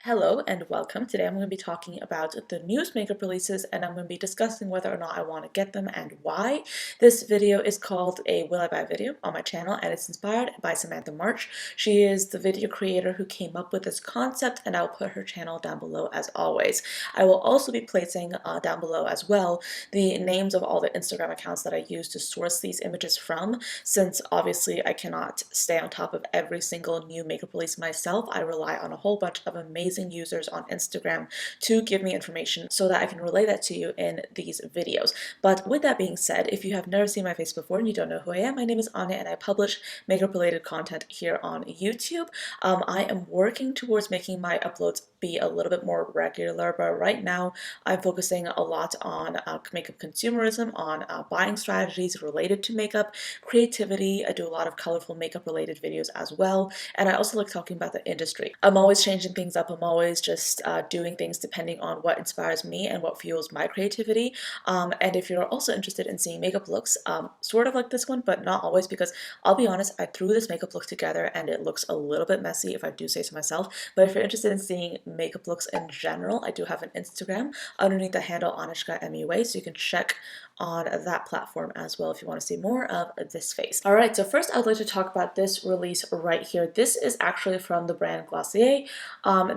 Hello and welcome. Today I'm going to be talking about the newest makeup releases and I'm going to be discussing whether or not I want to get them and why. This video is called a Will I Buy video on my channel and it's inspired by Samantha March. She is the video creator who came up with this concept and I'll put her channel down below as always. I will also be placing down below as well the names of all the Instagram accounts that I use to source these images from, since obviously I cannot stay on top of every single new makeup release myself. I rely on a whole bunch of amazing users on Instagram to give me information so that I can relay that to you in these videos. But with that being said, if you have never seen my face before and you don't know who I am, my name is Anya and I publish makeup related content here on YouTube. I am working towards making my uploads be a little bit more regular, but right now I'm focusing a lot on makeup consumerism, on buying strategies related to makeup, creativity. I do a lot of colorful makeup related videos as well, and I also like talking about the industry. I'm always changing things up. I'm always just doing things depending on what inspires me and what fuels my creativity. And if you're also interested in seeing makeup looks, sort of like this one, but not always, because I'll be honest, I threw this makeup look together and it looks a little bit messy if I do say so myself. But if you're interested in seeing makeup looks in general, I do have an Instagram underneath the handle MUA, so you can check on that platform as well if you want to see more of this face. All right, so first I'd like to talk about this release right here. This is actually from the brand Glossier.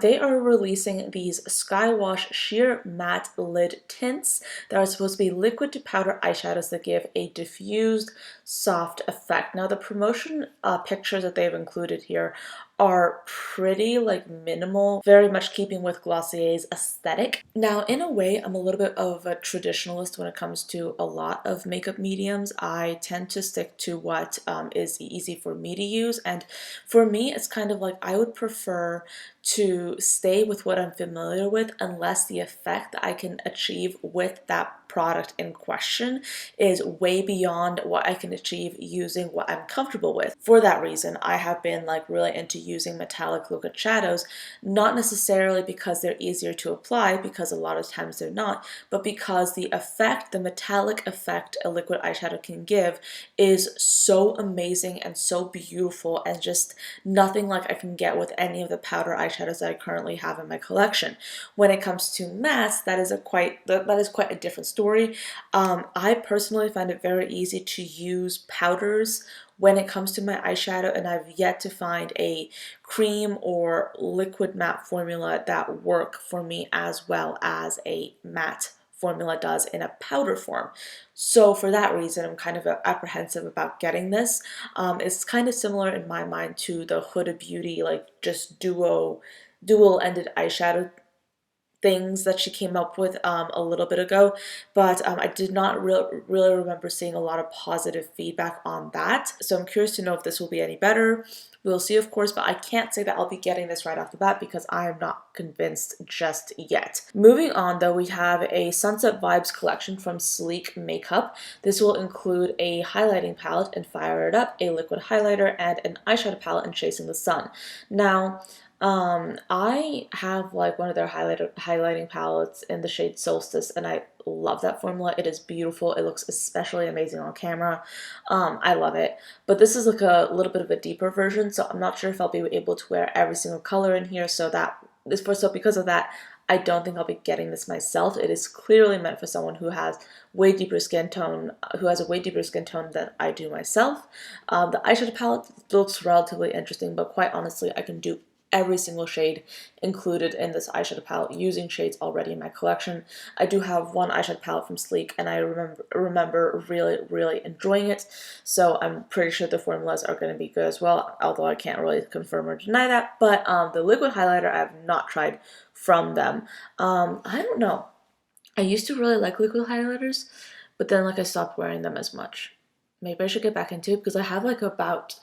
They are releasing these Skywash Sheer Matte Lid Tints that are supposed to be liquid to powder eyeshadows that give a diffused, soft effect. Now, the promotion pictures that they've included here are pretty minimal, very much keeping with Glossier's aesthetic. Now, in a way, I'm a little bit of a traditionalist when it comes to a lot of makeup mediums. I tend to stick to what is easy for me to use, and for me, it's kind of like I would prefer to stay with what I'm familiar with unless the effect that I can achieve with that product in question is way beyond what I can achieve using what I'm comfortable with. For that reason, I have been really into using metallic liquid shadows, not necessarily because they're easier to apply, because a lot of times they're not, but because the effect, the metallic effect a liquid eyeshadow can give is so amazing and so beautiful, and just nothing like I can get with any of the powder eyeshadows that I currently have in my collection. When it comes to mattes, that is quite a different story. I personally find it very easy to use powders when it comes to my eyeshadow, and I've yet to find a cream or liquid matte formula that work for me as well as a matte formula does in a powder form. So for that reason, I'm kind of apprehensive about getting this. It's kind of similar in my mind to the Huda Beauty just dual-ended eyeshadow things that she came up with a little bit ago, but I did not really remember seeing a lot of positive feedback on that. So I'm curious to know if this will be any better. We'll see, of course, but I can't say that I'll be getting this right off the bat because I am not convinced just yet. Moving on, though, we have a Sunset Vibes collection from Sleek Makeup. This will include a highlighting palette in Fire It Up, a liquid highlighter, and an eyeshadow palette in Chasing the Sun. Now, I have one of their highlighting palettes in the shade Solstice, and I love that formula. It is beautiful. It looks especially amazing on camera. I love it. But this is a little bit of a deeper version, so I'm not sure if I'll be able to wear every single color in here. So because of that, I don't think I'll be getting this myself. It is clearly meant for someone who has a way deeper skin tone than I do myself. The eyeshadow palette looks relatively interesting, but quite honestly, I can do every single shade included in this eyeshadow palette using shades already in my collection. I do have one eyeshadow palette from Sleek and I remember really enjoying it, so I'm pretty sure the formulas are going to be good as well, although I can't really confirm or deny that. But the liquid highlighter I have not tried from them. I don't know. I used to really like liquid highlighters, but then I stopped wearing them as much. Maybe I should get back into it because I have about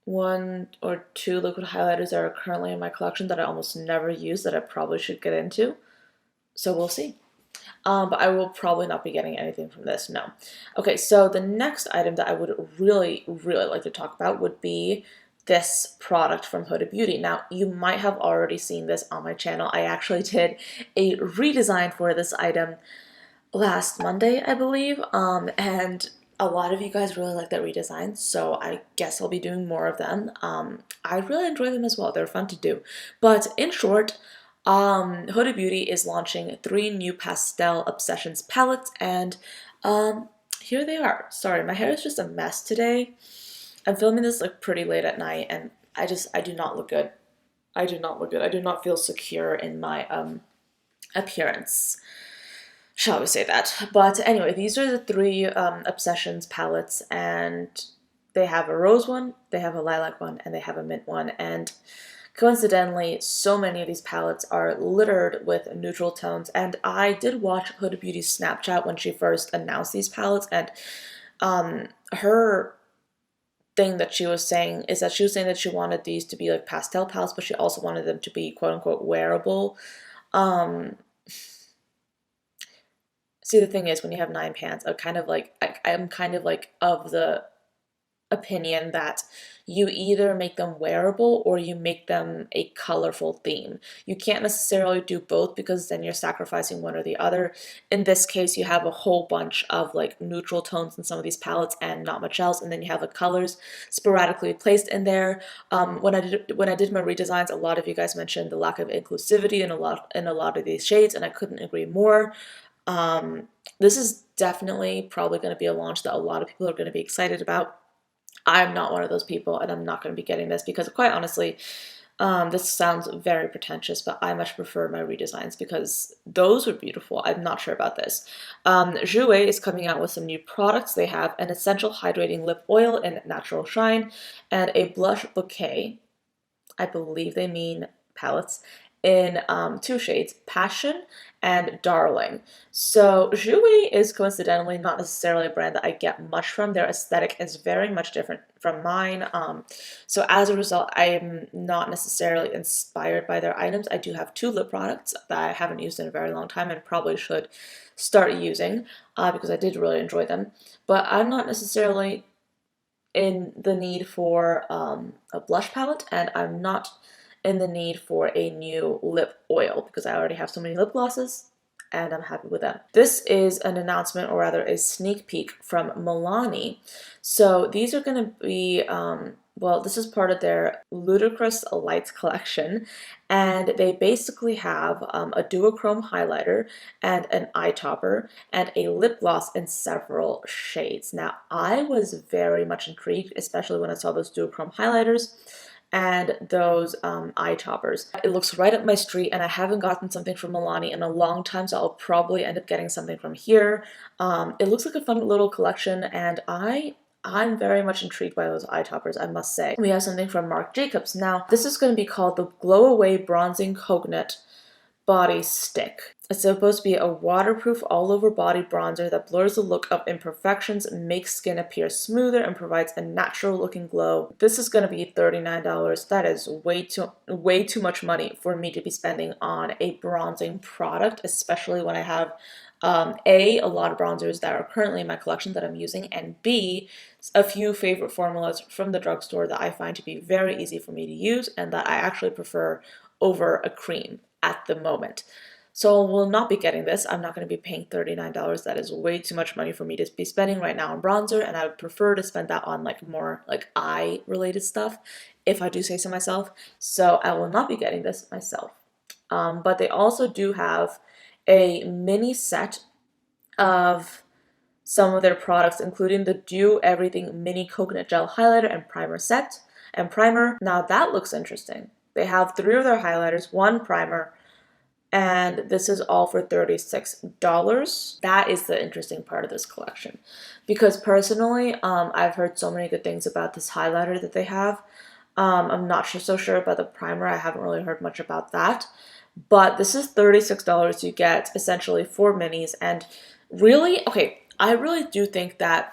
one or two liquid highlighters that are currently in my collection that I almost never use that I probably should get into. So we'll see. But I will probably not be getting anything from this, no. Okay, so the next item that I would really like to talk about would be this product from Huda Beauty. Now, you might have already seen this on my channel. I actually did a redesign for this item last Monday, I believe, and a lot of you guys really like that redesign, so I guess I'll be doing more of them. I really enjoy them as well. They're fun to do. But in short, Huda Beauty is launching 3 new pastel obsessions palettes, and here they are. Sorry, my hair is just a mess today. I'm filming this like pretty late at night, and I do not look good. I do not look good. I do not feel secure in my appearance, shall we say that. But anyway, these are the 3 Obsessions palettes, and they have a rose one, they have a lilac one, and they have a mint one. And coincidentally, so many of these palettes are littered with neutral tones. And I did watch Huda Beauty's Snapchat when she first announced these palettes, and her thing that she was saying is that she wanted these to be like pastel palettes, but she also wanted them to be quote unquote wearable. See, the thing is, when you have 9 pans, I'm kind of like of the opinion that you either make them wearable or you make them a colorful theme. You can't necessarily do both, because then you're sacrificing one or the other. In this case, you have a whole bunch of like neutral tones in some of these palettes and not much else, and then you have the colors sporadically placed in there. When I did my redesigns, a lot of you guys mentioned the lack of inclusivity in a lot of these shades, and I couldn't agree more. This is definitely probably going to be a launch that a lot of people are going to be excited about. I'm not one of those people, and I'm not going to be getting this because, quite honestly, this sounds very pretentious, but I much prefer my redesigns because those were beautiful. I'm not sure about this. Juhi is coming out with some new products. They have an essential hydrating lip oil in Natural Shine and a blush bouquet. I believe they mean palettes in 2 shades, Passion and Darling. So Juhi is coincidentally not necessarily a brand that I get much from. Their aesthetic is very much different from mine. So as a result, I am not necessarily inspired by their items. I do have 2 lip products that I haven't used in a very long time and probably should start using because I did really enjoy them. But I'm not necessarily in the need for a blush palette, and I'm not in the need for a new lip oil because I already have so many lip glosses and I'm happy with them. This is an announcement, or rather a sneak peek from Milani. So these are going to be, well, this is part of their Ludicrous Lights collection, and they basically have a duochrome highlighter and an eye topper and a lip gloss in several shades. Now, I was very much intrigued, especially when I saw those duochrome highlighters and those eye toppers. It looks right up my street, and I haven't gotten something from Milani in a long time, so I'll probably end up getting something from here. It looks like a fun little collection, and I'm very much intrigued by those eye toppers, I must say. We have something from Marc Jacobs. Now, this is going to be called the Glow Away Bronzing Coconut Body Stick. It's supposed to be a waterproof all-over body bronzer that blurs the look of imperfections, makes skin appear smoother, and provides a natural-looking glow. This is going to be $39. That is way too much money for me to be spending on a bronzing product, especially when I have A, a lot of bronzers that are currently in my collection that I'm using, and B, a few favorite formulas from the drugstore that I find to be very easy for me to use and that I actually prefer over a cream at the moment. So I will not be getting this. I'm not going to be paying $39. That is way too much money for me to be spending right now on bronzer, and I would prefer to spend that on like more like eye related stuff, if I do say so myself. So I will not be getting this myself. But they also do have a mini set of some of their products, including the Do Everything Mini Coconut Gel Highlighter and Primer set and primer. Now that looks interesting. They have 3 of their highlighters, 1 primer, and this is all for $36. That is the interesting part of this collection, because personally, I've heard so many good things about this highlighter that they have. I'm not so sure about the primer. I haven't really heard much about that, but this is $36. You get essentially 4 minis, and really, okay, I really do think that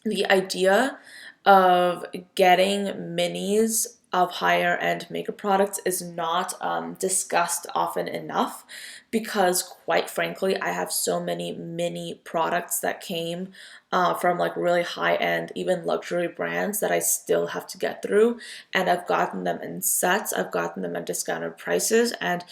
the idea of getting minis of higher end makeup products is not discussed often enough, because quite frankly, I have so many mini products that came from like really high end, even luxury brands that I still have to get through, and I've gotten them in sets, I've gotten them at discounted prices, and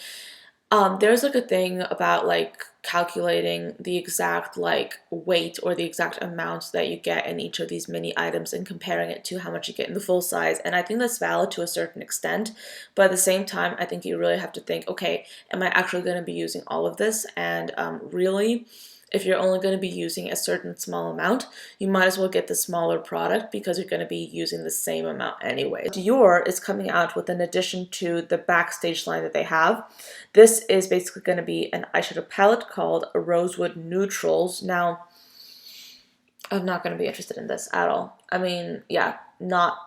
There's like a thing about like calculating the exact like weight or the exact amount that you get in each of these mini items and comparing it to how much you get in the full size. And I think that's valid to a certain extent. But at the same time, I think you really have to think, okay, am I actually going to be using all of this? And really, if you're only going to be using a certain small amount, you might as well get the smaller product because you're going to be using the same amount anyway. Dior is coming out with an addition to the Backstage line that they have. This is basically going to be an eyeshadow palette called Rosewood Neutrals. Now, I'm not going to be interested in this at all. I mean, yeah, not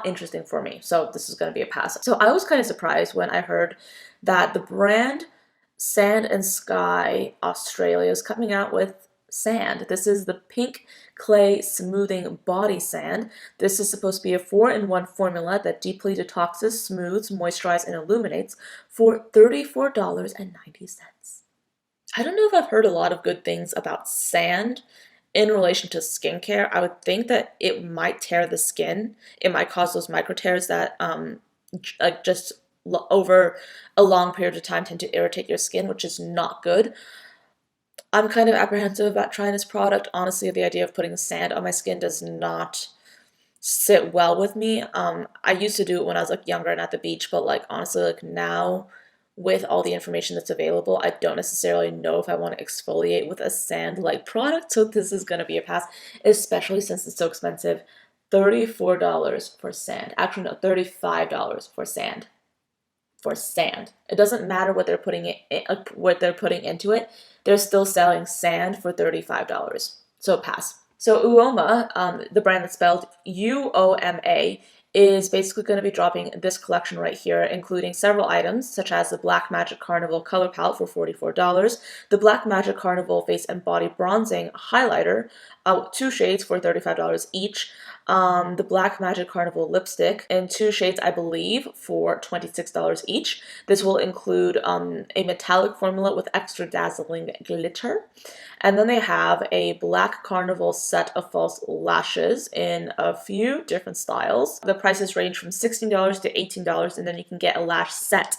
interesting for me. So this is going to be a pass. So I was kind of surprised when I heard that the brand Sand and Sky Australia is coming out with sand. This is the Pink Clay Smoothing Body Sand. This is supposed to be a 4-in-1 formula that deeply detoxes, smooths, moisturizes, and illuminates for $34.90. I don't know if I've heard a lot of good things about sand in relation to skincare. I would think that it might tear the skin. It might cause those micro tears that just over a long period of time tend to irritate your skin, which is not good. I'm kind of apprehensive about trying this product. Honestly, the idea of putting sand on my skin does not sit well with me. I used to do it when I was like younger and at the beach, but like honestly, like now with all the information that's available, I don't necessarily know if I want to exfoliate with a sand-like product. So this is going to be a pass, especially since it's so expensive. $34 for sand. Actually, no, $35 for sand. For sand. It doesn't matter what they're putting into it. They're still selling sand for $35. So pass. So Uoma, the brand that's spelled Uoma, is basically going to be dropping this collection right here, including several items such as the Black Magic Carnival color palette for $44, the Black Magic Carnival face and body bronzing highlighter, 2 shades for $35 each, the Black Magic Carnival lipstick in 2 shades, I believe, for $26 each. This will include a metallic formula with extra dazzling glitter. And then they have a Black Carnival set of false lashes in a few different styles. The prices range from $16 to $18, and then you can get a lash set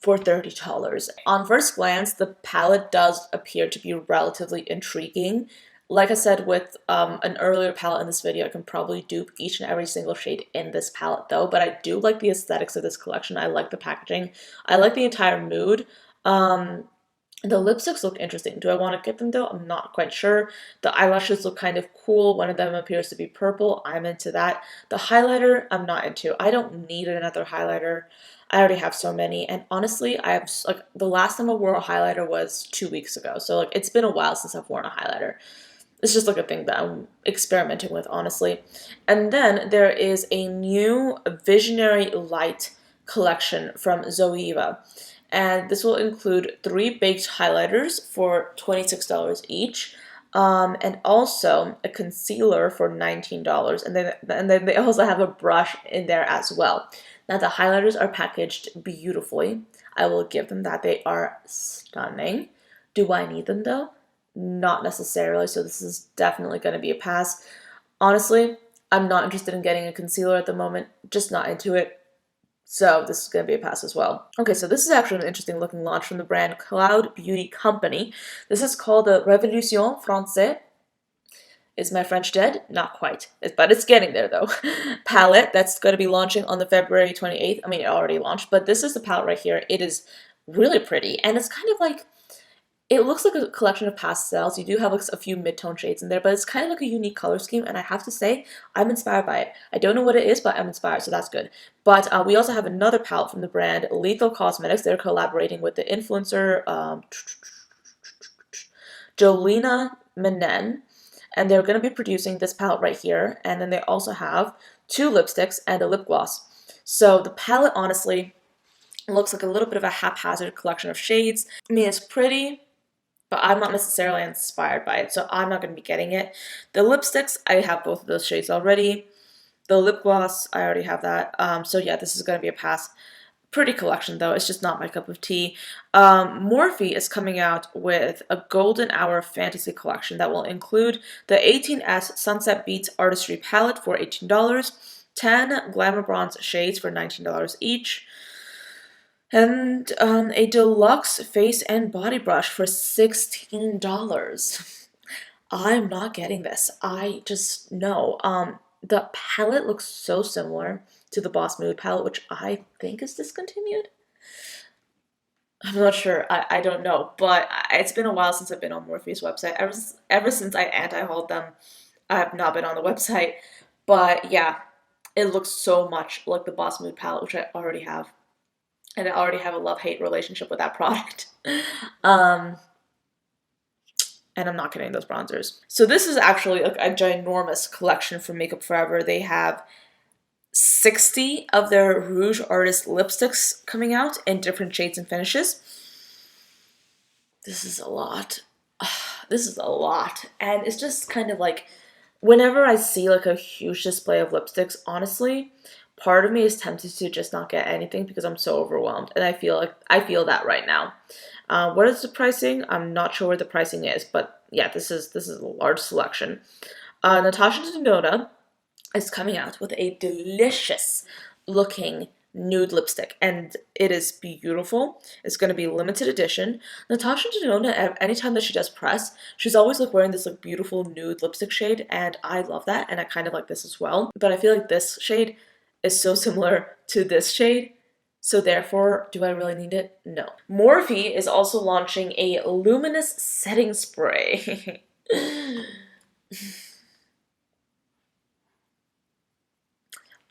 for $30. On first glance, the palette does appear to be relatively intriguing. Like I said with an earlier palette in this video, I can probably dupe each and every single shade in this palette though, but I do like the aesthetics of this collection. I like the packaging. I like the entire mood. The lipsticks look interesting. Do I want to get them though? I'm not quite sure. The eyelashes look kind of cool. One of them appears to be purple. I'm into that. The highlighter, I'm not into. I don't need another highlighter. I already have so many. And honestly, I have, like, the last time I wore a highlighter was 2 weeks ago. So, like, it's been a while since I've worn a highlighter. It's just like a thing that I'm experimenting with, honestly. And then there is a new Visionary Light collection from ZOEVA. And this will include 3 baked highlighters for $26 each, and also a concealer for $19. And then they also have a brush in there as well. Now the highlighters are packaged beautifully. I will give them that. They are stunning. Do I need them though? Not necessarily, so this is definitely going to be a pass. Honestly, I'm not interested in getting a concealer at the moment. Just not into it. So this is going to be a pass as well. Okay, so this is actually an interesting looking launch from the brand Cloud Beauty Company. This is called the Révolution Française. Is my French dead? Not quite, but it's getting there though. Palette that's going to be launching on the February 28th. I mean, it already launched, but this is the palette right here. It is really pretty, and it's kind of like, it looks like a collection of pastels. You do have like a few mid-tone shades in there, but it's kind of like a unique color scheme, and I have to say, I'm inspired by it. I don't know what it is, but I'm inspired, so that's good. But we also have another palette from the brand Lethal Cosmetics. They're collaborating with the influencer Jolena Menen, and they're going to be producing this palette right here, and then they also have 2 lipsticks and a lip gloss. So the palette, honestly, looks like a little bit of a haphazard collection of shades. I mean, it's pretty, but I'm not necessarily inspired by it, so I'm not going to be getting it. The lipsticks, I have both of those shades already. The lip gloss, I already have that. So yeah, this is going to be a pass. Pretty collection though, it's just not my cup of tea. Morphe is coming out with a Golden Hour Fantasy collection that will include the 18S Sunset Beats Artistry Palette for $18, 10 Glamour Bronze shades for $19 each, And a deluxe face and body brush for $16. I'm not getting this. I just no. The palette looks so similar to the Boss Mood palette, which I think is discontinued. I'm not sure. I don't know, but it's been a while since I've been on Morphe's website. Ever since I anti-hauled them, I have not been on the website. But yeah, it looks so much like the Boss Mood palette, which I already have, and I already have a love-hate relationship with that product. um, and I'm not getting those bronzers. So this is actually like a ginormous collection from Makeup Forever. They have 60 of their Rouge Artist lipsticks coming out in different shades and finishes. This is a lot. This is a lot. And it's just kind of like, whenever I see like a huge display of lipsticks, honestly, part of me is tempted to just not get anything because I'm so overwhelmed. And I feel that right now. What is the pricing? I'm not sure where the pricing is, but yeah, this is a large selection. Natasha Denona is coming out with a delicious looking nude lipstick, and it is beautiful. It's going to be limited edition. Natasha Denona, anytime that she does press, she's always like wearing this like beautiful nude lipstick shade, and I love that, and I kind of like this as well. But I feel like this shade is so similar to this shade, so therefore, do I really need it? No. Morphe is also launching a Luminous setting spray.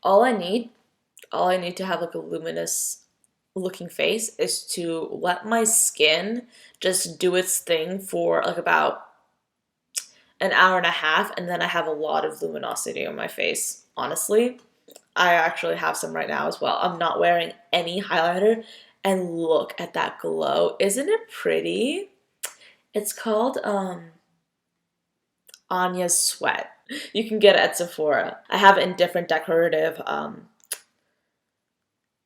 all I need to have like a luminous looking face is to let my skin just do its thing for like about an hour and a half, and then I have a lot of luminosity on my face. Honestly, I actually have some right now as well. I'm not wearing any highlighter, and look at that glow. Isn't it pretty? It's called Anya's Sweat. You can get it at Sephora. I have it in different decorative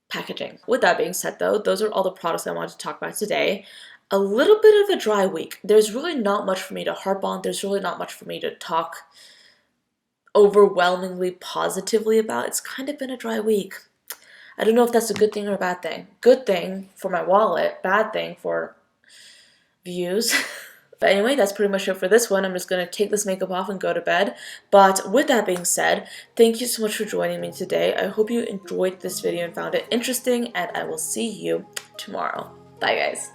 packaging. With that being said though, those are all the products I wanted to talk about today. A little bit of a dry week. There's really not much for me to harp on. There's really not much for me to talk overwhelmingly positively about. It's kind of been a dry week. I don't know if that's a good thing or a bad thing. Good thing for my wallet, bad thing for views. But anyway, that's pretty much it for this one. I'm just going to take this makeup off and go to bed. But with that being said, thank you so much for joining me today. I hope you enjoyed this video and found it interesting, and I will see you tomorrow. Bye, guys.